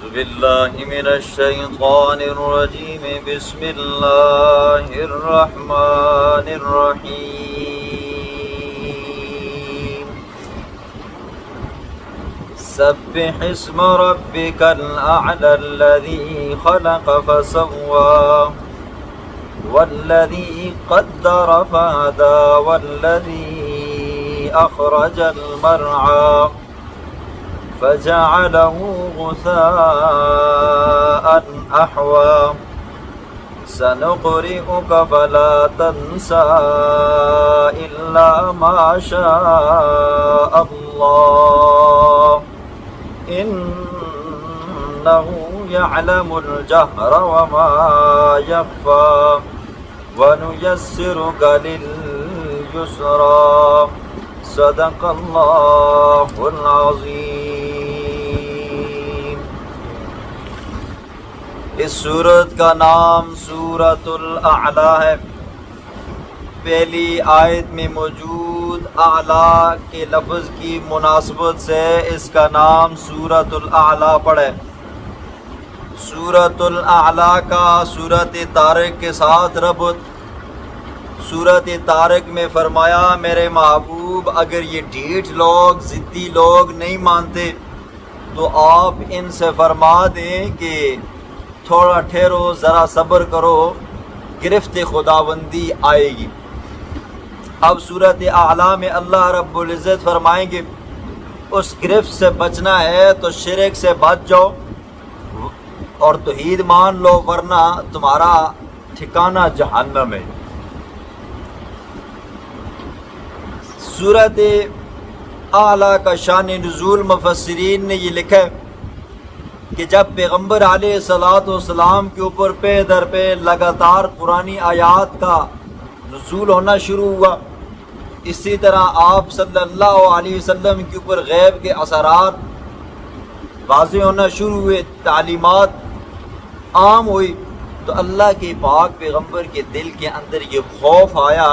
بالله من الشيطان الرجيم. بسم الله الرحمن الرحيم. سبح اسم ربك الأعلى الذي خلق فسوى والذي قدر فهدى والذي أخرج المرعى فجعله غثاء أحوى سنقرئك فلا تنسى إلا ما شاء الله إنه يعلم الجهر وما يخفى ونيسرك لليسرى صدق الله العظيم. اس سورت کا نام سورۃ الاعلیٰ ہے. پہلی آیت میں موجود اعلیٰ کے لفظ کی مناسبت سے اس کا نام سورۃ الاعلیٰ پڑے. سورۃ الاعلیٰ کا سورۃ طارق کے ساتھ ربط. سورۃ طارق میں فرمایا میرے محبوب اگر یہ ڈھیٹ لوگ ضدی لوگ نہیں مانتے تو آپ ان سے فرما دیں کہ تھوڑا ٹھہرو، ذرا صبر کرو، گرفت خداوندی آئے گی. اب سورۃ اعلیٰ میں اللہ رب العزت فرمائیں گے اس گرفت سے بچنا ہے تو شرک سے بچ جاؤ اور توحید مان لو ورنہ تمہارا ٹھکانہ جہنم ہے. سورۃ اعلیٰ کا شان نزول مفسرین نے یہ لکھا ہے کہ جب پیغمبر علیہ الصلوۃ والسلام کے اوپر پہ در پہ لگاتار قرآنی آیات کا نزول ہونا شروع ہوا، اسی طرح آپ صلی اللہ علیہ وسلم کے اوپر غیب کے اثرات واضح ہونا شروع ہوئے، تعلیمات عام ہوئی، تو اللہ کے پاک پیغمبر کے دل کے اندر یہ خوف آیا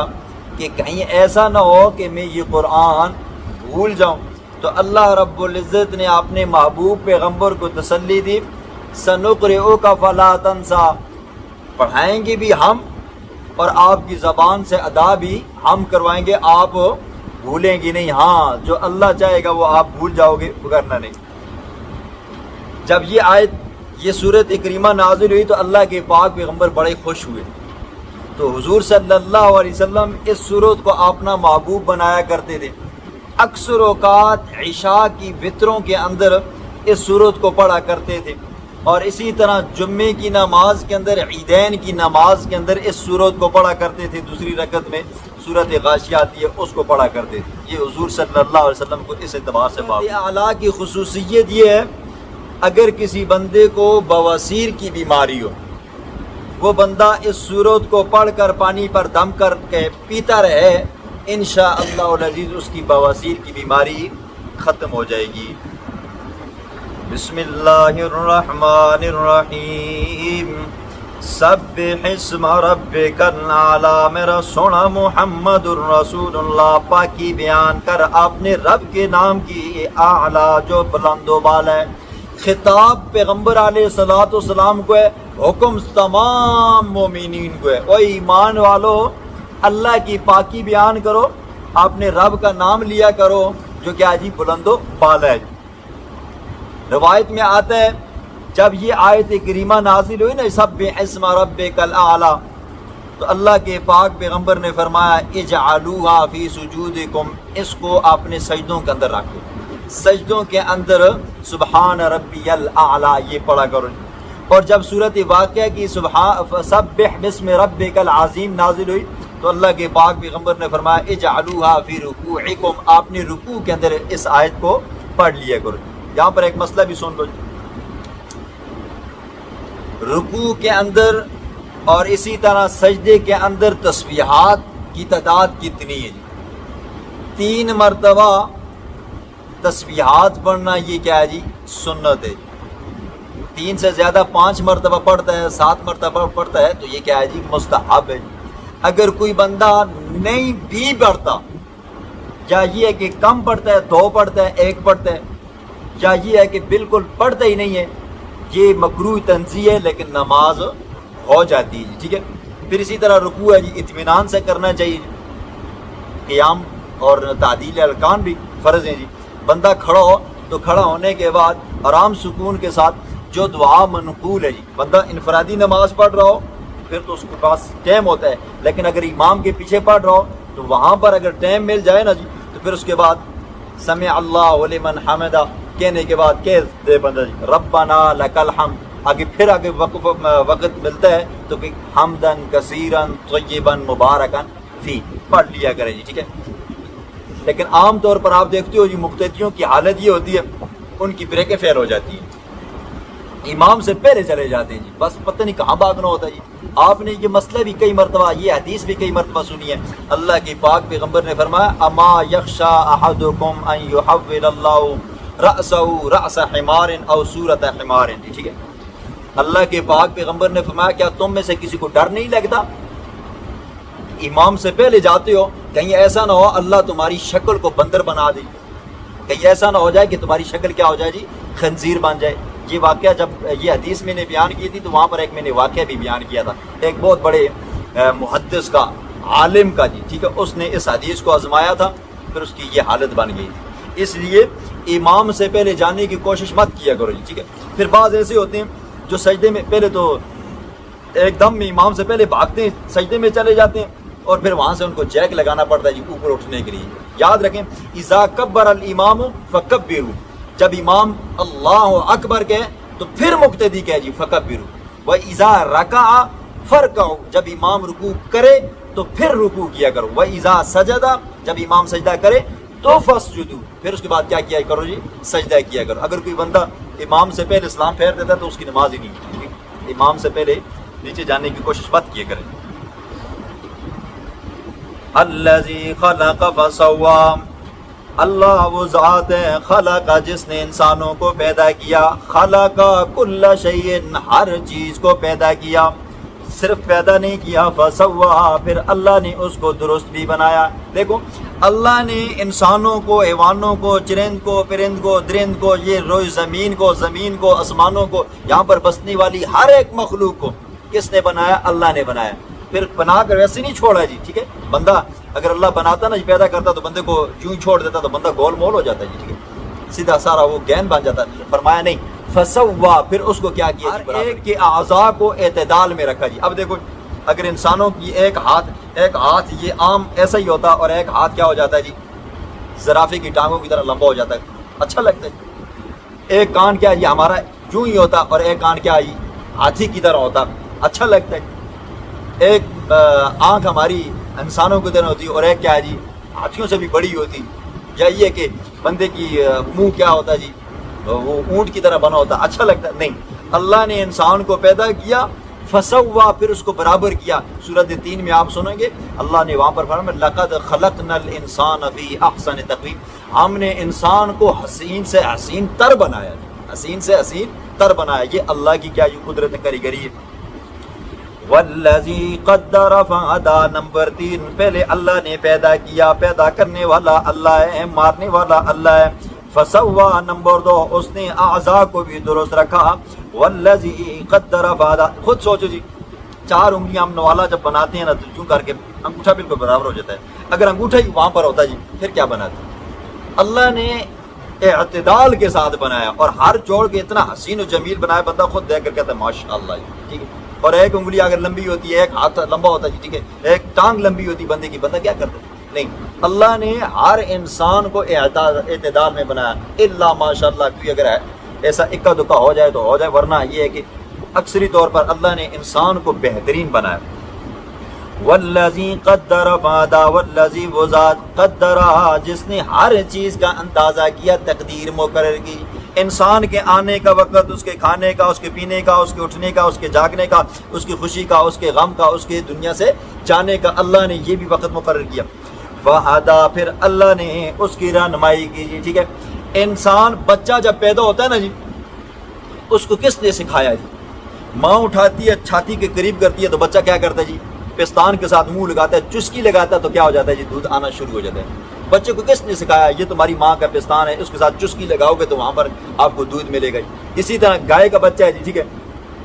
کہ کہیں ایسا نہ ہو کہ میں یہ قرآن بھول جاؤں. تو اللہ رب العزت نے اپنے محبوب پیغمبر کو تسلی دی، سنقرئک فلا تنسا، پڑھائیں گے بھی ہم اور آپ کی زبان سے ادا بھی ہم کروائیں گے، آپ بھولیں گے نہیں. ہاں جو اللہ چاہے گا وہ آپ بھول جاؤ گے وگرنہ نہیں. جب یہ آیت یہ سورۃ کریمہ نازل ہوئی تو اللہ کے پاک پیغمبر بڑے خوش ہوئے. تو حضور صلی اللہ علیہ وسلم اس سورت کو اپنا محبوب بنایا کرتے تھے. اکثر اوقات عشاء کی وطروں کے اندر اس سورت کو پڑھا کرتے تھے اور اسی طرح جمعے کی نماز کے اندر، عیدین کی نماز کے اندر اس سورت کو پڑھا کرتے تھے. دوسری رکعت میں سورۃ غاشیہ آتی ہے اس کو پڑھا کرتے تھے. یہ حضور صلی اللہ علیہ وسلم کو اس اعتبار سے بات. اعلیٰ کی خصوصیت یہ ہے اگر کسی بندے کو بواسیر کی بیماری ہو، وہ بندہ اس سورت کو پڑھ کر پانی پر دم کر کے پیتا رہے، انشاءاللہ العزیز اس کی بواسیر کی بیماری ختم ہو جائے گی. بسم اللہ الرحمن الرحیم. سبح اسم ربک الاعلیٰ. میرا سونا محمد الرسول اللہ پاکی بیان کر اپنے رب کے نام کی، اعلیٰ جو بلند و بالا ہے. خطاب پیغمبر علیہ الصلوۃ والسلام کو ہے، حکم تمام مومنین کو ہے. او ایمان والو اللہ کی پاکی بیان کرو، اپنے رب کا نام لیا کرو جو کہ عجیب بلند و بالا ہے. روایت میں آتا ہے جب یہ آیت کریمہ نازل ہوئی نا سبح اسم ربک الاعلیٰ، تو اللہ کے پاک پیغمبر نے فرمایا اجعلوها فی سجودکم، اس کو اپنے سجدوں کے اندر رکھو، سجدوں کے اندر سبحان ربی الاعلیٰ یہ پڑھا کرو. اور جب صورت واقعہ کی سبح بسم ربک العظیم نازل ہوئی تو اللہ کے پاک پیغمبر نے فرمایا اجعلوها فی رکوعکم، آپ نے رکوع کے اندر اس آیت کو پڑھ لیا کرو. یہاں پر ایک مسئلہ بھی سن لو، رکوع کے اندر اور اسی طرح سجدے کے اندر تسبیحات کی تعداد کتنی ہے؟ 3 مرتبہ تسبیحات پڑھنا یہ کیا ہے جی؟ سنت ہے. 3 سے زیادہ 5 مرتبہ پڑھتا ہے، 7 مرتبہ پڑھتا ہے تو یہ کیا ہے جی؟ مستحب ہے. اگر کوئی بندہ نہیں بھی پڑھتا، یا یہ ہے کہ کم پڑھتا ہے، 2 پڑھتا ہے، 1 پڑھتا ہے، یا یہ ہے کہ بالکل پڑھتا ہی نہیں ہے، یہ مکروہ تنزیہ ہے لیکن نماز ہو جاتی ہے، ٹھیک ہے۔ پھر اسی طرح رکوع ہے جی اطمینان سے کرنا چاہیے، قیام اور تعدیل ارکان بھی فرض ہیں جی۔ بندہ کھڑا ہو تو کھڑا ہونے کے بعد آرام سکون کے ساتھ جو دعا منقول ہے جی، بندہ انفرادی نماز پڑھ رہا ہو پھر تو اس کے پاس ٹائم ہوتا ہے، لیکن اگر امام کے پیچھے پڑھ رہا ہو تو وہاں پر اگر ٹائم مل جائے نا جی تو پھر اس کے بعد سمع اللہ لمن حمدہ کہنے کے بعد کہہ دے بندہ جی ربنا لک الحمد، آگے وقت ملتا ہے تو کہ حمدن کثیرن طیبن مبارکن فی پڑھ لیا کرے جی، ٹھیک ہے۔ لیکن عام طور پر آپ دیکھتے ہو جی مقتدیوں کی حالت یہ ہوتی ہے ان کی بریکیں فیل ہو جاتی ہیں، امام سے پہلے چلے جاتے ہیں جی، بس پتہ نہیں کہاں بھاگنا ہوتا ہے جی۔ آپ نے یہ مسئلہ بھی کئی مرتبہ، یہ حدیث بھی کئی مرتبہ سنی ہے، اللہ کے پاک پیغمبر نے فرمایا اما یخشا احدکم ان یحول اللہ رأسہ رأس حمار او صورت حمار، ٹھیک ہے۔ اللہ کے پاک پیغمبر نے فرمایا کیا تم میں سے کسی کو ڈر نہیں لگتا، امام سے پہلے جاتے ہو کہیں ایسا نہ ہو اللہ تمہاری شکل کو بندر بنا دے، کہیں ایسا نہ ہو جائے کہ تمہاری شکل کیا ہو جائے جی خنزیر بن جائے۔ یہ واقعہ جب یہ حدیث میں نے بیان کی تھی تو وہاں پر ایک میں نے واقعہ بھی بیان کیا تھا، ایک بہت بڑے محدث کا عالم کا جی، ٹھیک ہے، اس نے اس حدیث کو آزمایا تھا پھر اس کی یہ حالت بن گئی تھی۔ اس لیے امام سے پہلے جانے کی کوشش مت کیا کرو جی، ٹھیک ہے۔ پھر بعض ایسے ہوتے ہیں جو سجدے میں پہلے تو ایک دم میں امام سے پہلے بھاگتے ہیں، سجدے میں چلے جاتے ہیں اور پھر وہاں سے ان کو جیک لگانا پڑتا ہے جی اوپر اٹھنے کے لیے۔ یاد رکھیں اذا کبر الامام فکبروا، جب امام اللہ اکبر کہے تو پھر مقتدی کہے جی فکبروا، واذا رکع فرکعوا، جب امام رکوع کرے تو پھر رکوع کیا کرو، واذا سجد، جب امام سجدہ کرے تو فسجدوا، پھر اس کے بعد کیا کیا کرو جی سجدہ کیا کرو۔ اگر کوئی بندہ امام سے پہلے سلام پھیر دیتا ہے تو اس کی نماز ہی نہیں ہوتی، امام سے پہلے نیچے جانے کی کوشش مت کیا کریں۔ الذی خلق فسوا، اللہ وہ ذات ہے خلق جس نے انسانوں کو پیدا کیا، خلق کل شیء، ہر چیز کو پیدا کیا، صرف پیدا نہیں کیا فسوا، پھر اللہ نے اس کو درست بھی بنایا۔ دیکھو اللہ نے انسانوں کو، حیوانوں کو، چرند کو، پرند کو، درند کو، یہ روئی زمین کو، آسمانوں کو، یہاں پر بسنے والی ہر ایک مخلوق کو کس نے بنایا؟ اللہ نے بنایا۔ پھر بنا کر ویسے نہیں چھوڑا جی، ٹھیک ہے۔ بندہ اگر اللہ بناتا نا جی، پیدا کرتا تو بندے کو یوں ہی چھوڑ دیتا تو بندہ گول مول ہو جاتا ہے جی، ٹھیک ہے، سیدھا سارا وہ گین بن جاتا ہے۔ فرمایا نہیں فسوا، پھر اس کو کیا کیا؟ ہر ایک کے اعضاء کو اعتدال میں رکھا جی۔ اب دیکھو اگر انسانوں کی ایک ہاتھ یہ عام ایسا ہی ہوتا اور ایک ہاتھ کیا ہو جاتا ہے جی زرافے کی ٹانگوں کی طرح لمبا ہو جاتا ہے، اچھا لگتا ہے۔ ایک کان کیا یہ ہمارا یوں ہی ہوتا اور ایک کان کیا یہ ہاتھی کی طرح ہوتا، اچھا لگتا ہے۔ ایک آنکھ ہماری انسانوں کی طرح ہوتی اور ایک کیا ہے جی ہاتھیوں سے بھی بڑی ہوتی، یا یہ کہ بندے کی منہ کیا ہوتا جی وہ اونٹ کی طرح بنا ہوتا، اچھا لگتا نہیں۔ اللہ نے انسان کو پیدا کیا فسوا، پھر اس کو برابر کیا۔ سورۃ 3 میں آپ سنیں گے اللہ نے وہاں پر فرمایا لقد خلقنا الانسان فی احسن تقویم، ہم نے انسان کو حسین سے حسین تر بنایا، حسین سے حسین تر بنایا۔ یہ اللہ کی کیا یہ قدرت کاریگری ہے۔ والذی قدر فہدی، نمبر 3 پہلے اللہ نے پیدا کیا، پیدا کرنے والا اللہ ہے، مارنے والا اللہ ہے۔ فسوا، نمبر 2 اس نے اعضاء کو بھی درست رکھا۔ والذی قدر فہدی، خود سوچو جی 4 انگلیاں ہم نوالا جب بناتے ہیں نا تو یوں کر کے انگوٹھا بالکل برابر ہو جاتا ہے، اگر انگوٹھا ہی وہاں پر ہوتا جی پھر کیا بناتے؟ اللہ نے اعتدال کے ساتھ بنایا اور ہر جوڑ کے اتنا حسین و جمیل بنایا، بندہ خود دیکھ کر کہتا ہے ماشاءاللہ جی، ٹھیک ہے۔ اور ایک انگلی اگر لمبی ہوتی ہے، ایک ہاتھ لمبا ہوتا ہے جی، ٹھیک ہے، ایک ٹانگ لمبی ہوتی بندے کی، بندہ کیا کرتا ہے؟ نہیں، اللہ نے ہر انسان کو اعتدال میں بنایا، الا ماشاءاللہ کوئی اگر ایسا اکا دکا ہو جائے تو ہو جائے، ورنہ یہ ہے کہ اکثری طور پر اللہ نے انسان کو بہترین بنایا۔ والذی قدر فہدی، والذی وہ ذات قدر جس نے ہر چیز کا اندازہ کیا، تقدیر مقرر کی۔ انسان کے آنے کا وقت، اس کے کھانے کا، اس کے پینے کا، اس کے اٹھنے کا، اس کے جاگنے کا، اس کی خوشی کا، اس کے غم کا، اس کے دنیا سے جانے کا، اللہ نے یہ بھی وقت مقرر کیا۔ فہدی، پھر اللہ نے اس کی رہنمائی کی جی، ٹھیک ہے۔ انسان بچہ جب پیدا ہوتا ہے نا جی، اس کو کس نے سکھایا جی؟ ماں اٹھاتی ہے، چھاتی کے قریب کرتی ہے تو بچہ کیا کرتا ہے جی؟ پستان کے ساتھ منہ لگاتا ہے، چسکی لگاتا ہے تو کیا ہو جاتا ہے جی؟ دودھ آنا شروع ہو جاتا ہے۔ بچے کو کس نے سکھایا؟ یہ تمہاری ماں کا پستان ہے، اس کے ساتھ چسکی لگاؤ گے تو وہاں پر آپ کو دودھ ملے گا۔ اسی طرح گائے کا بچہ ہے جی، ٹھیک ہے،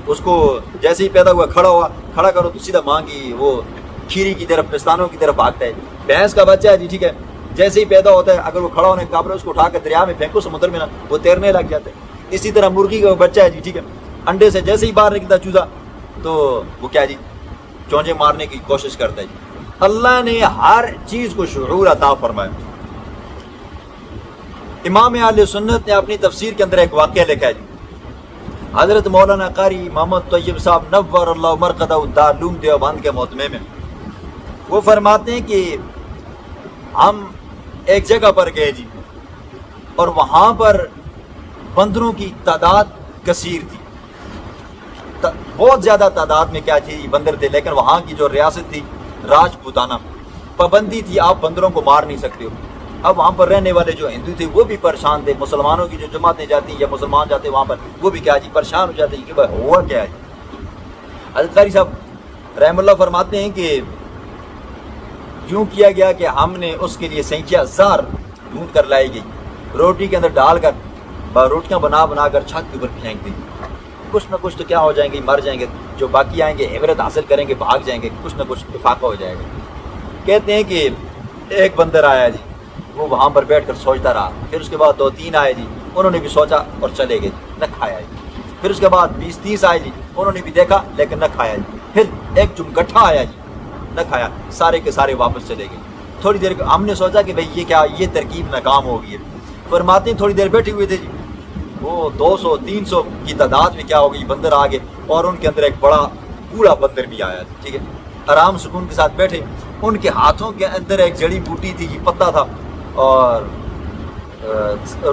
اس کو جیسے ہی پیدا ہوا کھڑا کرو تو سیدھا ماں کی وہ کھیری کی طرف، پستانوں کی طرف بھاگتا ہے۔ بھینس کا بچہ ہے جی، ٹھیک ہے، جیسے ہی پیدا ہوتا ہے اگر وہ کھڑا ہونے کا قابل ہے، اس کو اٹھا کے دریا میں پھینکو، سمندر میں نہ، وہ تیرنے لگ جاتا ہے۔ اسی طرح مرغی کا بچہ ہے جی، ٹھیک ہے، انڈے سے جیسے ہی باہر نکلتا چوزا تو وہ کیا جی، چونچے مارنے کی کوشش کرتا ہے جی۔ اللہ نے ہر چیز کو شعور عطا فرمایا۔ امام اہل سنت نے اپنی تفسیر کے اندر ایک واقعہ لکھا ہے جی، حضرت مولانا قاری محمد طیب صاحب نور اللہ مرقدہ دارالعلوم دیوبند کے محتمے میں وہ فرماتے ہیں کہ ہم ایک جگہ پر گئے جی، اور وہاں پر بندروں کی تعداد کثیر تھی، بہت زیادہ تعداد میں کیا تھی بندر تھے، لیکن وہاں کی جو ریاست تھی راجپوتانہ، پابندی تھی آپ بندروں کو مار نہیں سکتے ہو۔ اب وہاں پر رہنے والے جو ہندو تھے وہ بھی پریشان تھے، مسلمانوں کی جو جماعتیں جاتی یا مسلمان جاتے وہاں پر وہ بھی کیا جی پریشان ہو جاتے کہ بھائی ہوا کیا ہے۔ حضرت قاری صاحب رحم اللہ فرماتے ہیں کہ یوں کیا گیا کہ ہم نے اس کے لیے سینکڑوں ہزار ڈھونڈ کر لائی گئی، روٹی کے اندر ڈال کر روٹیاں بنا بنا کر چھت کے اوپر پھینک دی، کچھ نہ کچھ تو کیا ہو جائیں گے، مر جائیں گے، جو باقی آئیں گے عبرت حاصل کریں گے، بھاگ جائیں گے، کچھ نہ کچھ افاقہ ہو جائے گا۔ کہتے ہیں کہ ایک بندر آیا جی، وہ وہاں پر بیٹھ کر سوچتا رہا، پھر اس کے بعد 2-3 آئے جی، انہوں نے بھی سوچا اور چلے گئے، نہ کھایا جی۔ پھر اس کے بعد 20-30 آئے جی، انہوں نے بھی دیکھا لیکن نہ کھایا جی۔ پھر ایک چمگٹھا آیا جی، نہ کھایا، سارے کے سارے واپس چلے گئے۔ تھوڑی دیر ہم نے سوچا کہ بھئی یہ کیا، یہ ترکیب ناکام ہو گئی ہے۔ فرماتے ہیں تھوڑی دیر بیٹھے ہوئے تھے جی، وہ 200-300 کی تعداد میں کیا ہو گئی، بندر آگے، اور ان کے اندر ایک بڑا بوڑھا بندر بھی آیا، ٹھیک ہے، آرام سکون کے ساتھ بیٹھے، ان کے ہاتھوں کے اندر ایک جڑی بوٹی تھی جی، پتا تھا، اور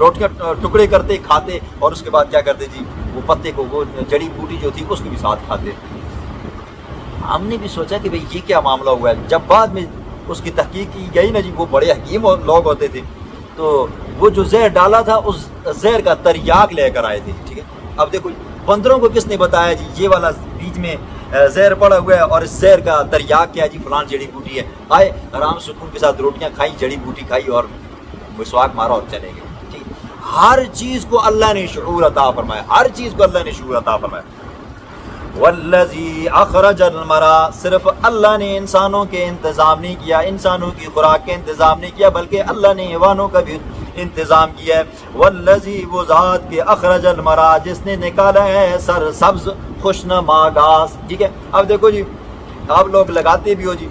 روٹیاں ٹکڑے کرتے کھاتے، اور اس کے بعد کیا کرتے جی، وہ پتے کو، وہ جڑی بوٹی جو تھی اس کو بھی ساتھ کھاتے۔ ہم نے بھی سوچا کہ بھئی یہ کیا معاملہ ہوا ہے۔ جب بعد میں اس کی تحقیق کی گئی نا جی، وہ بڑے حکیم لوگ ہوتے تھے، تو وہ جو زہر ڈالا تھا اس زہر کا تریاق لے کر آئے تھے، ٹھیک ہے۔ اب دیکھو بندروں کو کس نے بتایا جی یہ والا بیچ میں زہر پڑا ہوا ہے، اور اس زہر کا تریاق کیا ہے جی، فلان جڑی بوٹی ہے، آئے آرام سکون کے ساتھ روٹیاں کھائی، جڑی بوٹی کھائی اور مسواک مارا اور چلے گئے، ٹھیک ہے۔ ہر چیز کو اللہ نے شعور عطا فرمایا، ہر چیز کو اللہ نے شعور عطا فرمایا۔ والذی اخرج المرعی، صرف اللہ نے انسانوں کے انتظام نہیں کیا، انسانوں کی خوراک کے انتظام نہیں کیا، بلکہ اللہ نے حیوانوں کا بھی انتظام کیا ہے۔ والذی، وہ ذات کے اخرج المرعی، جس نے نکالا ہے سر سبز خوشنما گھاس، ٹھیک ہے۔ اب دیکھو جی، آپ لوگ لگاتے بھی ہو جی،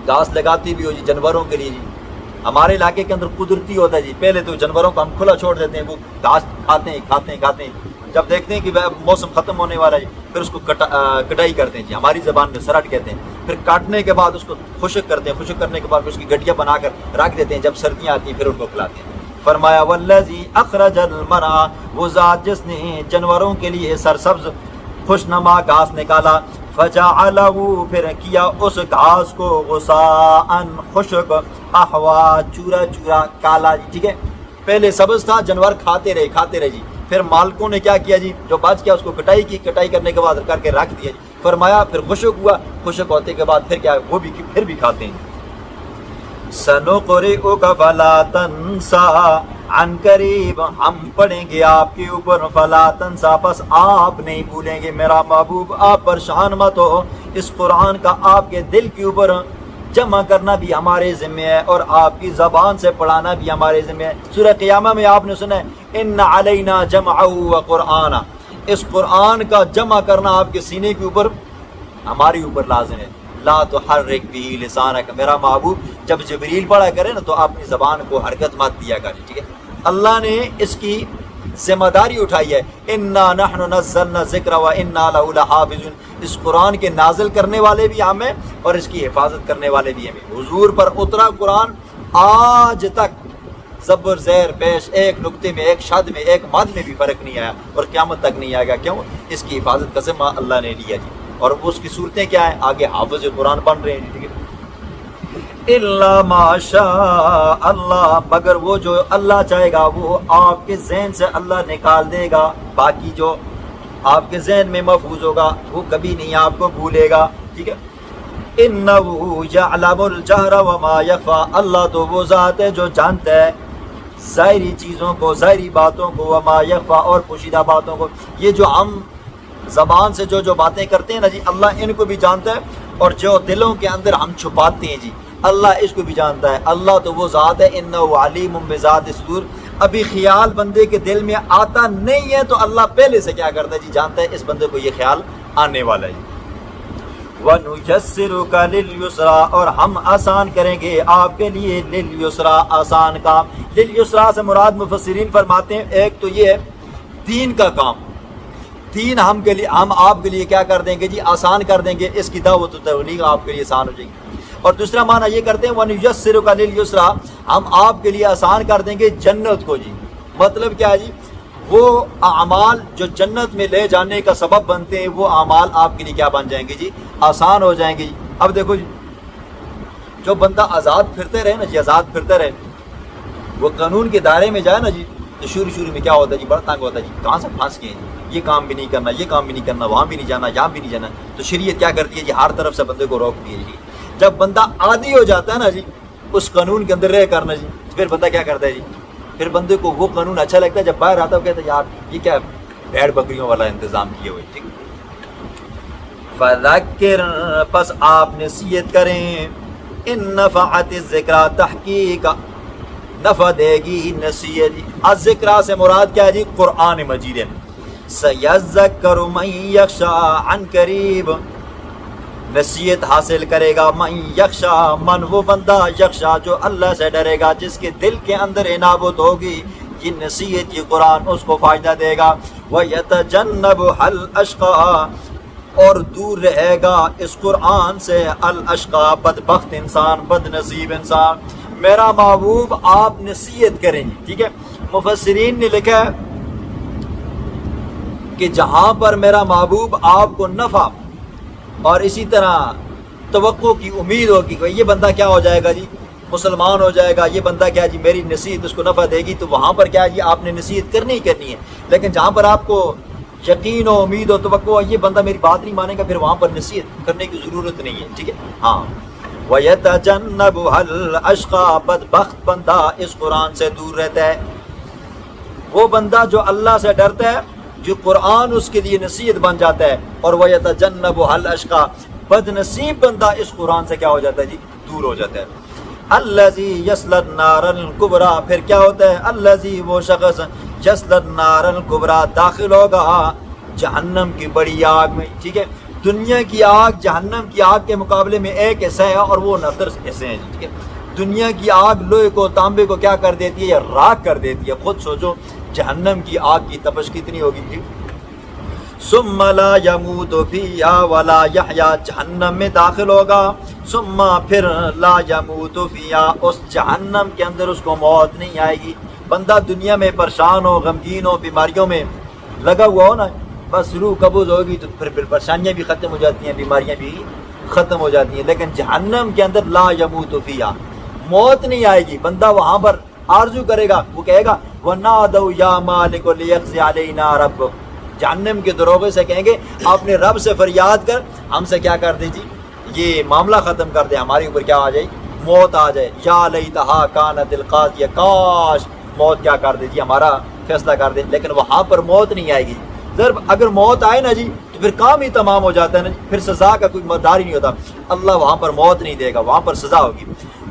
گھاس لگاتے بھی ہو جی جانوروں کے لیے جی، ہمارے علاقے کے اندر قدرتی ہوتا ہے جی، پہلے تو جانوروں کو ہم کھلا چھوڑ دیتے ہیں، وہ گھاس کھاتے ہیں، جب دیکھتے ہیں کہ موسم ختم ہونے والا ہے پھر اس کو کٹائی کرتے ہیں جی، ہماری زبان میں سرٹ کہتے ہیں۔ پھر کاٹنے کے بعد اس کو خشک کرتے ہیں، خشک کرنے کے بعد اس کی گٹیاں بنا کر رکھ دیتے ہیں، جب سردیاں آتی ہیں پھر ان کو کھلاتے ہیں۔ فرمایا والذی اخرج المرعی، وہ ذات جس نے جانوروں کے لیے سرسبز خوشنما گھاس نکالا، فجعلہ، پھر کیا اس گھاس کو غثاء خشک، احوا، چورا چورا، کالا جی، ٹھیک ہے۔ پہلے سبز تھا، جانور کھاتے رہے جی، پھر مالکوں نے کیا کیا جی، جو بچ گیا اس کو کٹائی کی، کٹائی کرنے کے بعد کر کے رکھ دیا جی۔ فرمایا پھر خشک ہوا، خشک ہوتے کے بعد پھر کیا، وہ بھی پھر بھی کھاتے ہیں۔ سنقرئک فلا تنسا، عن قریب ہم پڑھیں گے آپ کے اوپر، فلا تنسا، پس آپ نہیں بھولیں گے میرا محبوب، آپ پریشان مت ہو، اس قرآن کا آپ کے دل کے اوپر جمع کرنا بھی ہمارے ذمہ ہے، اور آپ کی زبان سے پڑھانا بھی ہمارے ذمہ ہے۔ سورہ قیامہ میں آپ نے سنا ہے ان علینا جمعہ وقرآن، اس قرآن کا جمع کرنا آپ کے سینے کے اوپر ہمارے اوپر لازم ہے۔ لا تحرک بہ لسانک، میرا محبوب جب جبریل پڑھا کرے نا تو اپنی زبان کو حرکت مت دیا کرے، ٹھیک ہے۔ اللہ نے اس کی ذمہ داری اٹھائی ہے، انا نحن نزلنا الذکر وانا لہ لحافظون، اس قرآن کے نازل کرنے والے بھی ہم ہیں اور اس کی حفاظت کرنے والے بھی ہمیں۔ حضور پر اترا قرآن آج تک زبر زیر پیش ایک نقطے میں، ایک شد میں، ایک مد میں بھی فرق نہیں آیا اور قیامت تک نہیں آئے گا۔ کیوں؟ اس کی حفاظت کا ذمہ اللہ نے لیا جی، اور اس کی صورتیں کیا ہیں، آگے حافظ قرآن بن رہے ہیں، ٹھیک ہے۔ الا ما شاء اللہ، مگر وہ جو اللہ چاہے گا وہ آپ کے ذہن سے اللہ نکال دے گا، باقی جو آپ کے ذہن میں محفوظ ہوگا وہ کبھی نہیں آپ کو بھولے گا، ٹھیک ہے۔ انہ یعلم الجہر وما یخفی، اللہ تو وہ ذات ہے جو جانتا ہے ظاہری چیزوں کو، ظاہری باتوں کو، وما یخفی اور پوشیدہ باتوں کو۔ یہ جو ہم زبان سے جو باتیں کرتے ہیں نا جی، اللہ ان کو بھی جانتا ہے، اور جو دلوں کے اندر ہم چھپاتے ہیں جی، اللہ اس کو بھی جانتا ہے۔ اللہ تو وہ ذات ہے، انہ علیم بذات الصدور، ابھی خیال بندے کے دل میں آتا نہیں ہے تو اللہ پہلے سے کیا کرتا ہے جی، جانتا ہے اس بندے کو یہ خیال آنے والا ہے۔ وَنُيَسِّرُكَ لِلْيُسْرَىٰ، اور ہم آسان کریں گے آپ کے لیے، لِلْيُسْرَىٰ آسان کام۔ لِلْيُسْرَىٰ سے مراد مفسرین فرماتے ہیں ایک تو یہ ہے دین کا کام، دین ہم آپ کے لیے کیا کر دیں گے جی، آسان کر دیں گے، اس کی دعوت و تبلیغ آپ کے لیے آسان ہو جائے گی۔ اور دوسرا معنی یہ کرتے ہیں وَنُيَسِّرُكَ لِلْيُسْرَىٰ، ہم آپ کے لیے آسان کر دیں گے جنت کو جی۔ مطلب کیا ہے جی، وہ اعمال جو جنت میں لے جانے کا سبب بنتے ہیں، وہ اعمال آپ کے لیے کیا بن جائیں گے جی، آسان ہو جائیں گے جی۔ اب دیکھو جی، جو بندہ آزاد پھرتے رہے نا جی، آزاد پھرتے رہے، وہ قانون کے دائرے میں جائے نا جی، تو شروع میں کیا ہوتا ہے جی، بڑا تنگ ہوتا ہے جی، کہاں سے پھنس گئے جی، یہ کام بھی نہیں کرنا، یہ کام بھی نہیں کرنا، وہاں بھی نہیں جانا، یہاں بھی نہیں جانا۔ تو شریعت کیا کرتی ہے جی، ہر طرف سے بندے کو روکتی ہے جی۔ جب بندہ عادی ہو جاتا ہے نا جی اس قانون کے اندر رہ کرنا جی، پھر بندہ کیا کرتا ہے جی، پھر بندے کو وہ قانون اچھا لگتا ہے، جب باہر آتا ہے وہ کہتا ہے یار یہ کیا بھیڑ بکریوں والا انتظام کیے ہوئے، ٹھیک۔ فذکر، پس آپ نصیحت کریں، ان نفعت الذکریٰ، تحقیق نفع دے گی نصیحت۔ الذکریٰ سے مراد کیا ہے جی، قرآن مجید ہے۔ سیذکر من یخشی، عن قریب نصیحت حاصل کرے گا، من یخشا، من وہ بندہ، یخشا جو اللہ سے ڈرے گا، جس کے دل کے اندر عنابت ہوگی، یہ نصیحت، یہ قرآن اس کو فائدہ دے گا۔ وَيَتَجَنَّبُهَا الْأَشْقَىٰ، اور دور رہے گا اس قرآن سے، الاشقا، بدبخت انسان، بد نصیب انسان۔ میرا محبوب آپ نصیحت کریں گے، ٹھیک ہے۔ مفسرین نے لکھا ہے کہ جہاں پر میرا محبوب آپ کو نفع اور اسی طرح توقع کی امید ہوگی کہ یہ بندہ کیا ہو جائے گا جی، مسلمان ہو جائے گا، یہ بندہ کیا جی میری نصیحت اس کو نفع دے گی، تو وہاں پر کیا جی آپ نے نصیحت کرنی ہی کرنی ہے۔ لیکن جہاں پر آپ کو یقین و امید و توقع ہو یہ بندہ میری بات نہیں مانے گا، پھر وہاں پر نصیحت کرنے کی ضرورت نہیں ہے، ٹھیک ہے۔ ہاں، وَيَتَجَنَّبُهَا الْأَشْقَىٰ، بدبخت بندہ اس قرآن سے دور رہتا ہے۔ وہ بندہ جو اللہ سے ڈرتا ہے، جو قرآن اس کے لیے نصیحت بن جاتا ہے، اور وَيَتَجَنَّبُهَا الْأَشْقَىٰ، بد نصیب بندہ اس قرآن سے کیا ہو جاتا ہے جی، دور ہو جاتا ہے۔ الَّذِي يَصْلَى النَّارَ الْكُبْرىٰ، پھر کیا ہوتا ہے، الَّذِي وہ شخص، يَصْلَى النَّارَ الْكُبْرىٰ، داخل ہوگا جہنم کی بڑی آگ میں، ٹھیک ہے۔ دنیا کی آگ جہنم کی آگ کے مقابلے میں ایک حصہ ہے، اور وہ 69 حصے ہیں، ٹھیک ہے۔ دنیا کی آگ لوہے کو، تانبے کو کیا کر دیتی ہے، یا راکھ کر دیتی ہے۔ خود سوچو جہنم کی آگ کی تپش کتنی ہوگی جی۔ ثم لا يموت فيها ولا يحيا، جہنم میں داخل ہوگا، ثم پھر لا يموت فيها، اس جہنم کے اندر اس کو موت نہیں آئے گی۔ بندہ دنیا میں پریشان ہو، غمگین ہو، بیماریوں میں لگا ہوا ہو نا، بس روح قبض ہوگی تو پھر پریشانیاں بھی ختم ہو جاتی ہیں، بیماریاں بھی ختم ہو جاتی ہیں۔ لیکن جہنم کے اندر لا يموت فيها، موت نہیں آئے گی۔ بندہ وہاں پر آرزو کرے گا، وہ کہے گا وَنَادَوْا يَا مَالِكُ لِيَقْضِ عَلَيْنَا رَبُّكَ، جہنم کے دروغے سے کہیں گے اپنے رب سے فریاد کر ہم سے کیا کر دے جی، یہ معاملہ ختم کر دے، ہمارے اوپر کیا آ جائے، موت آ جائے۔ یا لیتہا کانت القاضیہ، کاش موت کیا کر دے جی، ہمارا فیصلہ کر دے۔ لیکن وہاں پر موت نہیں آئے گی۔ اگر موت آئے نا جی تو پھر کام ہی تمام ہو جاتا ہے نا جی، پھر سزا کا کوئی مدار ہی نہیں ہوتا۔ اللہ وہاں پر موت نہیں دے گا، وہاں پر سزا ہوگی۔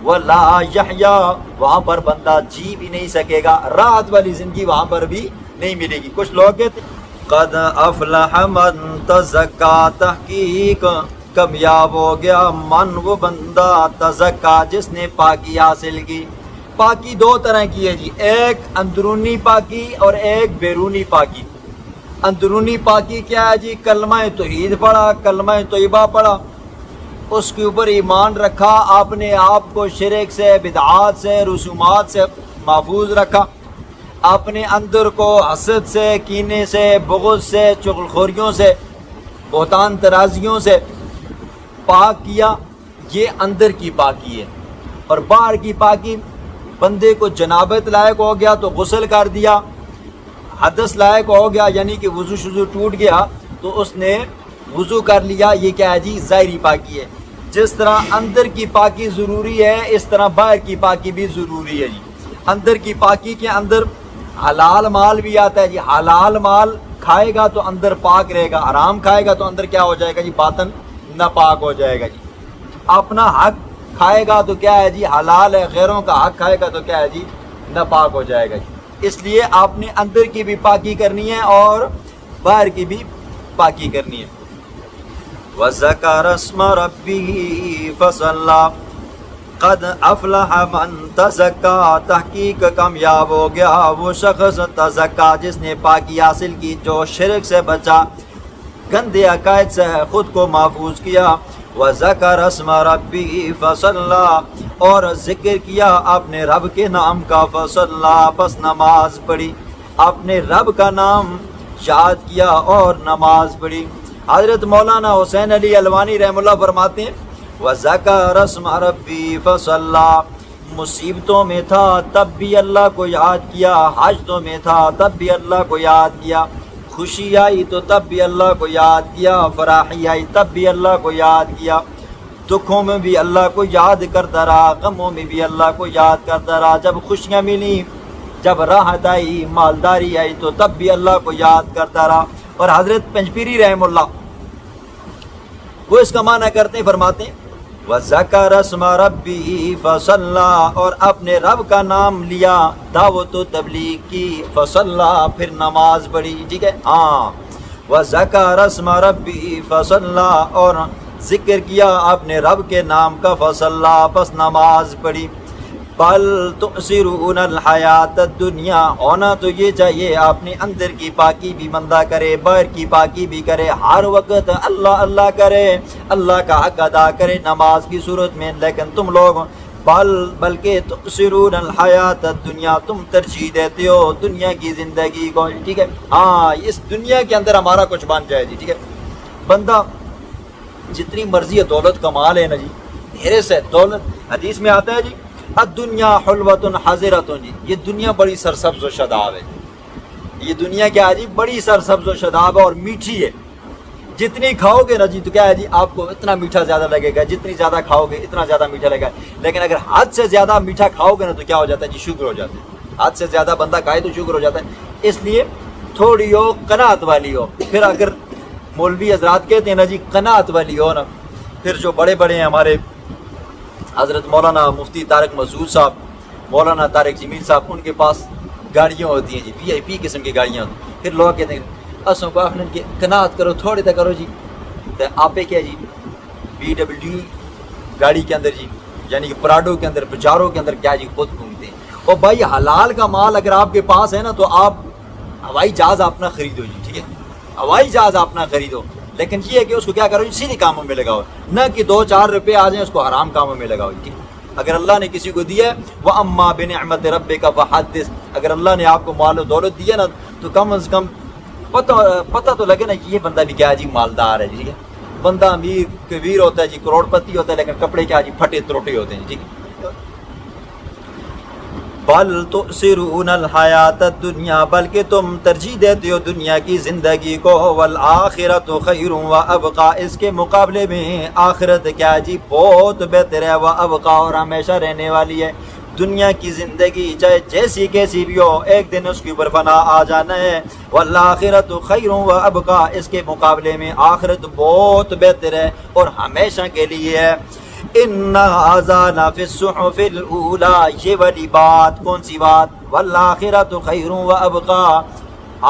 وَلَا يَحْيَا، وہاں پر بندہ جی بھی نہیں سکے گا، راحت والی زندگی وہاں پر بھی نہیں ملے گی۔ کچھ لوگ کہتے قد افلح من تزکا، تحقیق کامیاب ہو گیا من وہ بندہ، تزکا جس نے پاکی حاصل کی۔ پاکی دو طرح کی ہے جی، ایک اندرونی پاکی اور ایک بیرونی پاکی۔ اندرونی پاکی کیا ہے جی، کلمہ توحید پڑھا، کلمہ طیبہ پڑھا، اس کے اوپر ایمان رکھا، اپنے آپ کو شرک سے، بدعات سے، رسومات سے محفوظ رکھا، اپنے اندر کو حسد سے، کینے سے، بغض سے، چغلخوریوں سے، بہتان ترازیوں سے پاک کیا۔ یہ اندر کی پاکی ہے۔ اور باہر کی پاکی، بندے کو جنابت لائق ہو گیا تو غسل کر دیا، حدث لائق ہو گیا یعنی کہ وضو شضو ٹوٹ گیا تو اس نے وضو کر لیا، یہ کیا ہے جی، ظاہری پاکی ہے۔ جس طرح اندر کی پاکی ضروری ہے اس طرح باہر کی پاکی بھی ضروری ہے جی. اندر کی پاکی کے اندر حلال مال بھی آتا ہے جی. حلال مال کھائے گا تو اندر پاک رہے گا، حرام کھائے گا تو اندر کیا ہو جائے گا جی؟ باطن ناپاک ہو جائے گا جی. اپنا حق کھائے گا تو کیا ہے جی؟ حلال ہے، غیروں کا حق کھائے گا تو کیا ہے جی؟ ناپاک ہو جائے گا جی. اس لیے آپ نے اندر کی بھی پاکی کرنی ہے اور باہر کی بھی پاکی کرنی ہے. وَذَكَرَ اسْمَ رَبِّهِ فَصَلَّى قد افلح من تزکا، تحقیق کامیاب ہو گیا وہ شخص تزکا جس نے پاکی حاصل کی، جو شرک سے بچا، گندے عقائد سے خود کو محفوظ کیا. وَذَكَرَ اسْمَ رَبِّهِ فَصَلَّى اور ذکر کیا اپنے رب کے نام کا، فَصَلَّى پس نماز پڑھی، اپنے رب کا نام یاد کیا اور نماز پڑھی. حضرت مولانا حسین علی الوانی رحمہ اللہ فرماتے ہیں وَذَكَرَ اسْمَ رَبِّهِ فَصَلَّى مصیبتوں میں تھا تب بھی اللہ کو یاد کیا، حاجتوں میں تھا تب بھی اللہ کو یاد کیا، خوشی آئی تو تب بھی اللہ کو یاد کیا، فراحی آئی تب بھی اللہ کو یاد کیا، دکھوں میں بھی اللہ کو یاد کرتا رہا، غموں میں بھی اللہ کو یاد کرتا رہا. جب خوشیاں ملی، جب راحت آئی، مالداری آئی تو تب بھی اللہ کو یاد کرتا رہا. اور حضرت پنجپیری رحمہ اللہ وہ اس کا معنی کرتے ہیں، فرماتے ہیں وَذَكَرَ اسْمَ رَبِّهِ فَصَلَّى اور اپنے رب کا نام لیا، دعوت و تبلیغ کی، فَصَلَّى پھر نماز پڑھی. ٹھیک ہے ہاں. وَذَكَرَ اسْمَ رَبِّهِ فَصَلَّى اور ذکر کیا اپنے رب کے نام کا، فَصَلَّى پس نماز پڑھی. بل تؤثرون الحیات الدنیا ہونا تو یہ چاہیے اپنے اندر کی پاکی بھی بندہ کرے، باہر کی پاکی بھی کرے، ہر وقت اللہ اللہ کرے، اللہ کا حق ادا کرے نماز کی صورت میں. لیکن تم لوگ بلکہ تؤثرون الحیات الدنیا تم ترجیح دیتے ہو دنیا کی زندگی کو. ٹھیک ہے ہاں. اس دنیا کے اندر ہمارا کچھ بن جائے جی. ٹھیک ہے بندہ جتنی مرضی دولت کما لے نا جی، ڈھیر سے دولت. حدیث میں آتا ہے جی الدنیا حلوۃ حضرۃ جی، یہ دنیا بڑی سرسبز و شاداب ہے. یہ دنیا کیا ہے جی؟ بڑی سرسبز و شاداب ہے اور میٹھی ہے. جتنی کھاؤ گے نا جی تو کیا ہے جی؟ آپ کو اتنا میٹھا زیادہ لگے گا، جتنی زیادہ کھاؤ گے اتنا زیادہ میٹھا لگے گا. لیکن اگر حد سے زیادہ میٹھا کھاؤ گے نا تو کیا ہو جاتا ہے جی؟ شوگر ہو جاتا ہے. حد سے زیادہ بندہ کھائے تو شوگر ہو جاتا ہے. اس لیے تھوڑی ہو، قناعت والی ہو. پھر اگر مولوی حضرات کہتے ہیں نا جی قناعت والی ہو نا، پھر جو بڑے بڑے ہیں ہمارے حضرت مولانا مفتی طارق مسعود صاحب، مولانا طارق جمیل صاحب، ان کے پاس گاڑیاں ہوتی ہیں جی، وی آئی پی قسم کی گاڑیاں ہوتی ہیں. پھر لوگ کہتے ہیں اسوں کو اپنے کی قناعت کرو، تھوڑے تک کرو جی. تو آپ کیا جی BMW گاڑی کے اندر جی، یعنی کہ پراڈو کے اندر، بچاروں کے اندر کیا جی خود گھومتے ہیں. اور بھائی حلال کا مال اگر آپ کے پاس ہے نا تو آپ ہوائی جہاز اپنا خریدو جی. ٹھیک ہے ہوائی جہاز اپنا خریدو، لیکن یہ ہے کہ اس کو کیا کرو جی؟ سیدھے کاموں میں لگاؤ، نہ کہ 2-4 روپے آ جائیں اس کو حرام کاموں میں لگاؤ جی. اگر اللہ نے کسی کو دیا ہے وَأَمَّا بِنِعْمَةِ رَبِّكَ فَحَدِّثْ، اگر اللہ نے آپ کو مال و دولت دیا نا تو کم از کم پتہ تو لگے نا کہ یہ بندہ بھی کیا جی مالدار ہے جی. ٹھیک ہے بندہ امیر کبیر ہوتا ہے جی، کروڑ پتی ہوتا ہے، لیکن کپڑے کیا جی پھٹے تروٹے ہوتے ہیں. ٹھیک ہے بل تؤثرون الحیات الدنیا بلکہ تم ترجیح دیتے ہو دنیا کی زندگی کو، والآخرۃ خیر وابقا اس کے مقابلے میں آخرت کیا جی بہت بہتر ہے، وابقا اور ہمیشہ رہنے والی ہے. دنیا کی زندگی چاہے جیسی کیسی بھی ہو ایک دن اس کے اوپر فنا آ جانا ہے. والآخرۃ خیر وابقا اس کے مقابلے میں آخرت بہت بہتر ہے اور ہمیشہ کے لیے ہے. ان ھذا لفی الصحف الاولی یہ والی بات کون سی بات؟ والآخرۃ خیر وابقا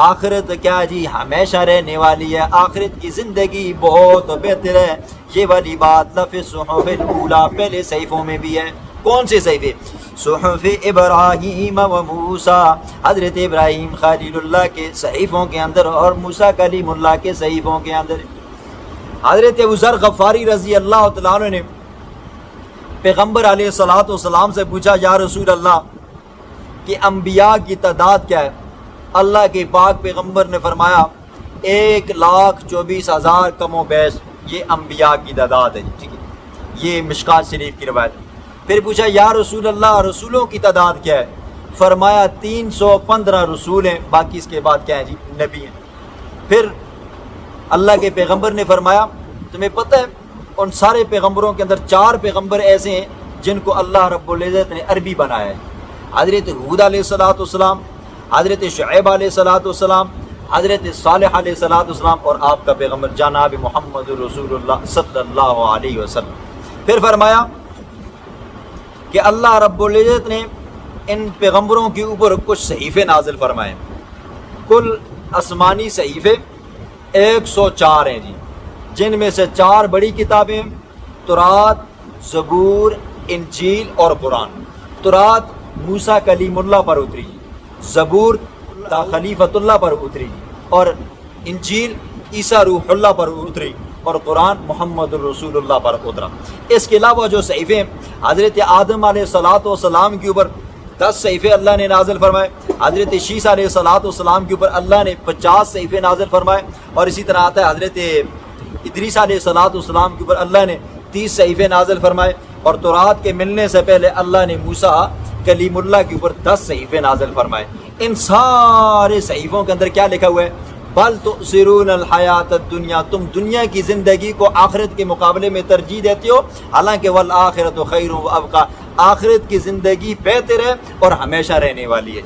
آخرت کیا جی ہمیشہ رہنے والی ہے، آخرت کی زندگی بہت بہتر ہے. یہ والی بات لفی الصحف الاولی پہلے صحیفوں میں بھی ہے. کون سے صحیفے؟ صحف ابراہیم و موسیٰ، حضرت ابراہیم خلیل اللہ کے صحیفوں کے اندر اور موسیٰ کلیم اللہ کے صحیفوں کے اندر. حضرت ابو ذر غفاری رضی اللہ تعالیٰ عنہ نے پیغمبر علیہ الصلوۃ والسلام سے پوچھا یا رسول اللہ کہ انبیاء کی تعداد کیا ہے؟ اللہ کے پاک پیغمبر نے فرمایا 1,24,000 کم و بیش یہ انبیاء کی تعداد ہے. ٹھیک ہے یہ مشکات شریف کی روایت. پھر پوچھا یا رسول اللہ رسولوں کی تعداد کیا ہے؟ فرمایا 315 رسول ہیں، باقی اس کے بعد کیا ہیں جی نبی ہیں. پھر اللہ کے پیغمبر نے فرمایا تمہیں پتہ ہے ان سارے پیغمبروں کے اندر 4 پیغمبر ایسے ہیں جن کو اللہ رب العزت نے عربی بنایا ہے. حضرت حود علیہ السلام، حضرت شعیب علیہ السلام، حضرت صالح علیہ السلام اور آپ کا پیغمبر جناب محمد رسول اللہ صلی اللہ علیہ وسلم. پھر فرمایا کہ اللہ رب العزت نے ان پیغمبروں کے اوپر کچھ صحیفے نازل فرمائے. کل آسمانی صحیفے 104 ہیں جی، جن میں سے 4 بڑی کتابیں تورات، زبور، انجیل اور قرآن. تورات موسیٰ کلیم اللہ پر اتری، زبور خلیفۃ اللہ پر اتری، اور انجیل عیسیٰ روح اللہ پر اتری، اور قرآن محمد الرسول اللہ پر اترا. اس کے علاوہ جو صحیفے حضرت آدم علیہ السلام کے اوپر 10 صحیفے اللہ نے نازل فرمائے، حضرت شیس علیہ السلام کے اوپر اللہ نے 50 صحیفے نازل فرمائے، اور اسی طرح آتا ہے حضرت ادریس علیہ السلام کے اوپر اللہ نے 30 صحیفے نازل فرمائے، اور تورات کے ملنے سے پہلے اللہ نے موسیٰ کلیم اللہ کے اوپر 10 صحیفے نازل فرمائے. ان سارے صحیفوں کے اندر کیا لکھا ہوا ہے؟ بل تؤثرون الحیات الدنیا، تم دنیا کی زندگی کو آخرت کے مقابلے میں ترجیح دیتے ہو، حالانکہ والآخرۃ خیر و ابقیٰ، آخرت کی زندگی بہتر ہے اور ہمیشہ رہنے والی ہے.